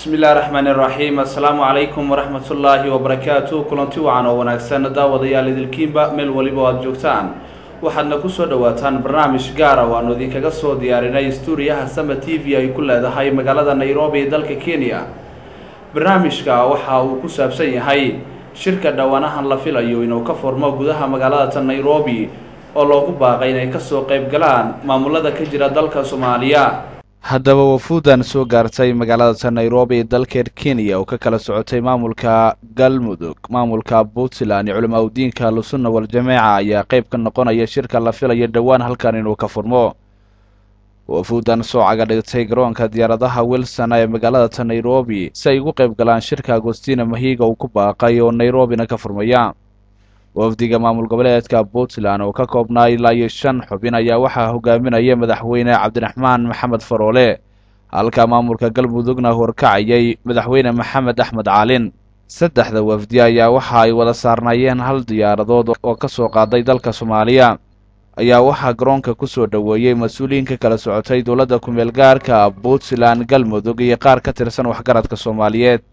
بسم الله الرحمن الرحيم. السلام عليكم ورحمة الله وبركاته. كلنتي وعنا ونكسان داوديال الكيمبا ميل وليبا جوجتان waxaadna ku soo dhawaataan barnaamij gaar ah oo aanu idinkaga soo diyaarinay stuudiyaha Sama TV ay ku leedahay magaalada Nairobi ee dalka Kenya. barnaamijka waxa uu ku saabsan yahay shirka dhawaanahan la filayo inuu ka furmo gudaha magaalada Nairobi oo loogu baaqay inay ka soo qayb galaan maamulada ka jira dalka Soomaaliya. haddaba wafuudan soo gaartay magaalada Nairobi ee dalka Kenya oo ka kala socotay maamulka Galmudug, maamulka Puntland iyo culimada diinka Sunna wal Jamaa ayaa qayb ka noqonaya shirka la filayo dhawaan halkan inuu ka furmo. wafuudan soo caga dhigtay garoonka diyaaradaha Wilson ee magaalada Nairobi si ay ugu qayb galaan shirka Agostina Mahiga uu ku baaqay oo Nairobi ka furmaya. wafdiga maamul goboleedka Puntland oo ka koobnaa ilaa 5 xubin ayaa waxa hogaaminaya madaxweyne Cabdiraxmaan Maxamed Faroole, halka maamulka Galmudugna horkacayay madaxweyne Maxamed Axmed Caalin. saddexda wafdi ayaa waxa ay wada saarnaayeen hal diyaaradood oo ka soo qaaday dalka Soomaaliya. ayaa waxa garoonka ku soo dhaweeyay mas'uuliyiin ka kala socotay dawladda ku meel gaarka Puntland, Galmudug iyo qaar ka tirsan waxgaradka Soomaaliyeed.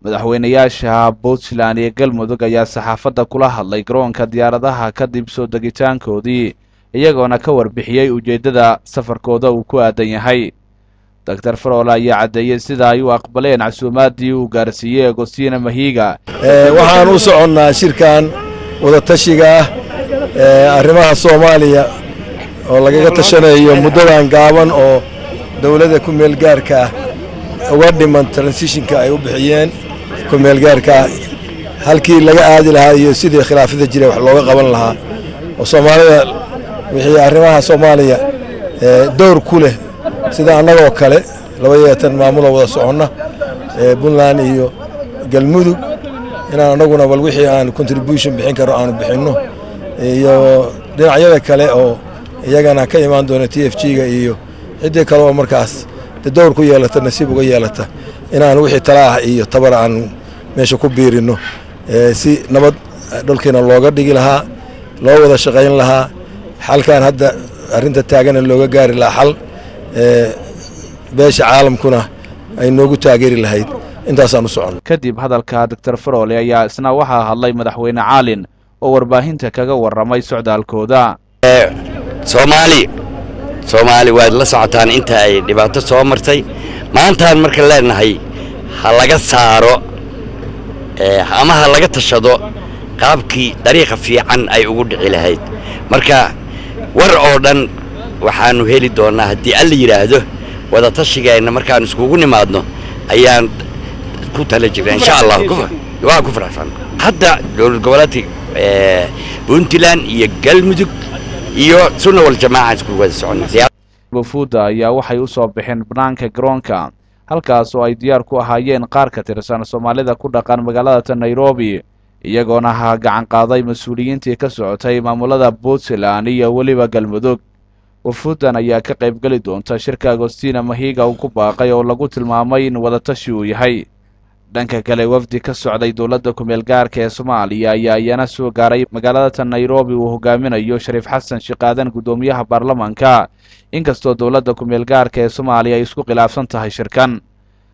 madaxweynayaasha Puntland iyo Galmudug ayaa saxaafadda kula hadlay garoonka diyaaradaha kadib soo degitaankoodii, iyagoona ka warbixiyay ujeedada safarkooda uu ku aadan yahay. Dr. Faroole ayaa cadeeyay sida ay u aqbaleen casuumaadii uu gaarsiiyay Agostina Mahiga. waxaan u soconnaa shirkan wada tashiga arrimaha Soomaaliya oo lagaga tashanayo muddadan gaaban oo dawladda ku meel gaarka uga dhiman transitionka ay u bixiyeen ku meel gaarka halkii laga aadi lahaa iyo sidii khilaafada jiray wax looga qaban lahaa oo Soomaalida wixii arrimaha Soomaaliya door ku leh sida anagoo kale labaatan maamul wada soconna Puntland iyo Galmudug inaan anaguna bal wixii aan contribution bixin karo aan bixinno iyo dhinacyada kale oo iyagana ka imaan doona TFG-ga iyo cidii kale oo markaas door ku yeelata nasiib uga yeelata inaan wixii talaaha iyo tabar aan meesha ku biirino si nabad dhulkeena looga dhigi lahaa, loo wada shaqayn lahaa, halkaan hadda arinta taagan looga gaari lahaa xal beesha caalamkuna ay noogu taageeri lahayd. intaas aan u socon. kadib hadalka Dr. Faroole ayaa isna waxa hadlay madaxweyne Caalin oo warbaahinta kaga waramay socdaalkooda. Soomaali waad la socotaan inta ay dhibaato soo martay. maantaan marka leenahay ha laga saaro ama ha laga tashado qaabkii dariiqa fiican ay ugu dhici lahayd. marka war oo dhan waxaanu heli doonaa haddii alla yiraahdo wada tashigeena markaan iskugu nimaadno ayaan ku tala jirnaa insha Allah. waa ku faraxsan hadda dawlad goboleedka Puntland iyo Galmudug iyo Sunna wal Jamaa isku wada soconaysa. wafuuda ayaa waxay u soo bixin banaanka garoonka halkaas oo ay diyaar ku ahaayeen qaar ka tirsan Soomaalida ku dhaqan magaalada Nairobi, iyagoona gacan qaaday mas'uuliyiintii ka socotay maamulada Puntland iyo waliba Galmudug. wafuudan ayaa ka qayb gali doonta shirka Agostina Mahiga uu ku baaqay oo lagu tilmaamay in wada tashi uu yahay. dhanka kale wafdi ka socday dawladda ku meel gaarka ee Soomaaliya ayaa iyana soo gaaray magaalada Nairobi uu hogaaminayo Shariif Xasan Shaqaadan gudoomiyaha baarlamaanka, inkastoo dawladda ku meel gaarka ee Soomaaliya ay isku khilaafsan tahay shirkan.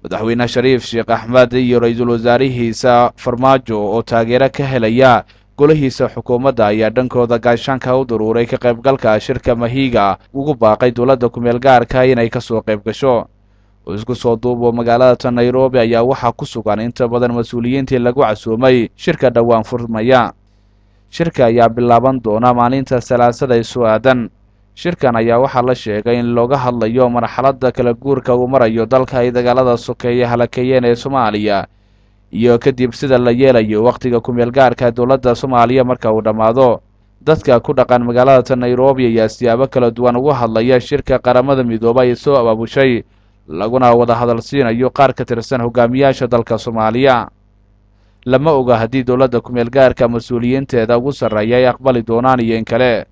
madaxweyne Shariif Sheekh Axmed iyo ra'iisul wasaarihiisa Farmaajo oo taageero ka helaya golahiisa xukuumadda ayaa dhankooda gaashaanka u daruuray ka qaybgalka shirka Mahiga ugu baaqay dawladda ku meel gaarka inay ka soo qayb gasho. isku soo duubo magaalada Nairobi ayaa waxa ku sugan inta badan mas'uuliyiintii lagu casuumay shirka dhawaan furmaya. shirka ayaa bilaaban doona maalinta Salaasada ee soo aadan. shirkan ayaa waxa la sheegay in looga hadlayo marxaladda kala guurka uu marayo dalka ay dagaalada sokeeye halakayeen ee Soomaaliya iyo kadib sida la yeelayo waqtiga ku meel gaarka dawladda Soomaaliya marka uu dhamaado. dadka ku dhaqan magaalada Nairobi ayaa siyaabo kala duwan uga hadlaya shirka qaramada midoobay ee soo abaabushay, laguna wada hadal siinayo qaar ka tirsan hogaamiyaasha dalka Soomaaliya. lama oga haddii dawladda ku meel gaarka mas'uuliyiinteeda ugu sarreeya ay aqbali doonaan iyo in kale.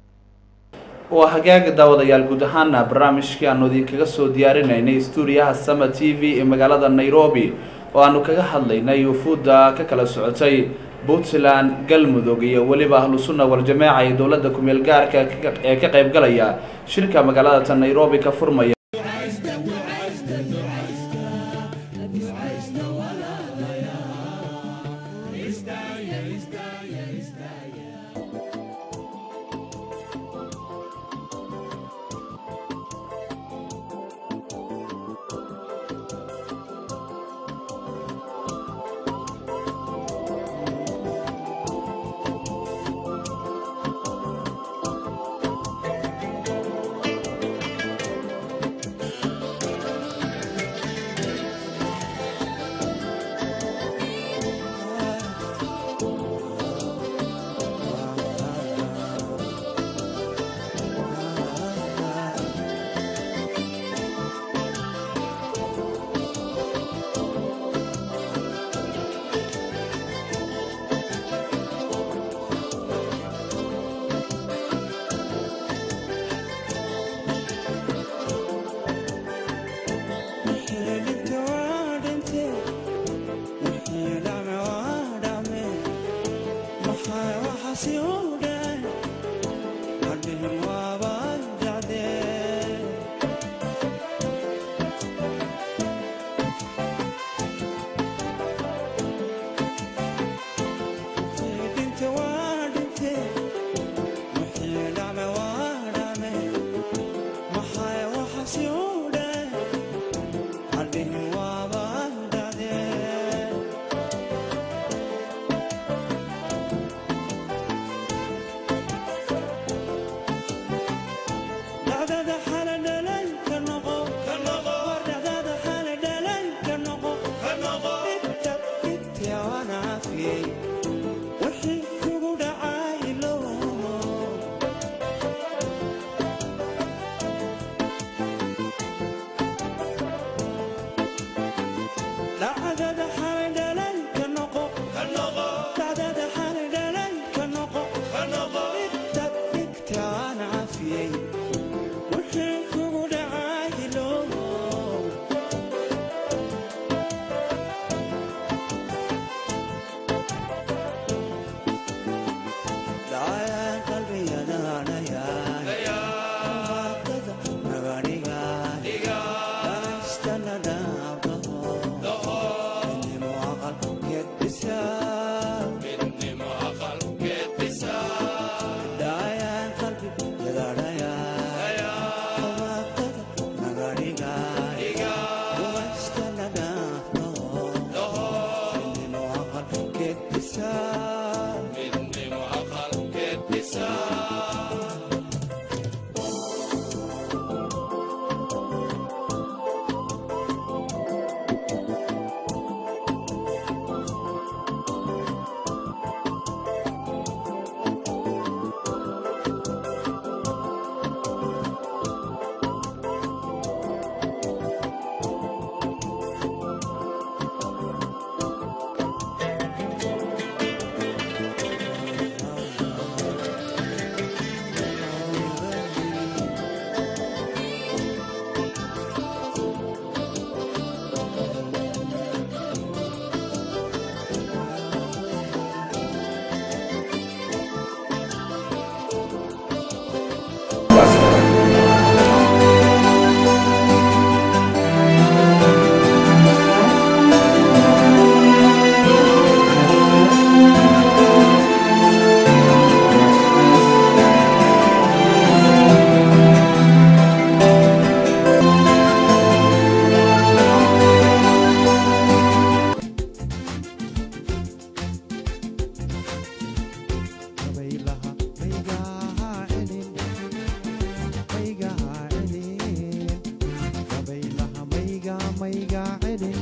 waa hagaaga daawadayaal guud ahaan barnaamijkii aanu idinkaga soo diyaarinaynay stuudiyaha Sama TV ee magaalada Nairobi oo aanu kaga hadlaynay wafuuda ka kala socotay Puntland, Galmudug iyo waliba Sunna wal Jamaa ee dawladda ku meel gaarka ee ka qayb galaya shirka magaalada Nairobi ka furmaya. mayga celi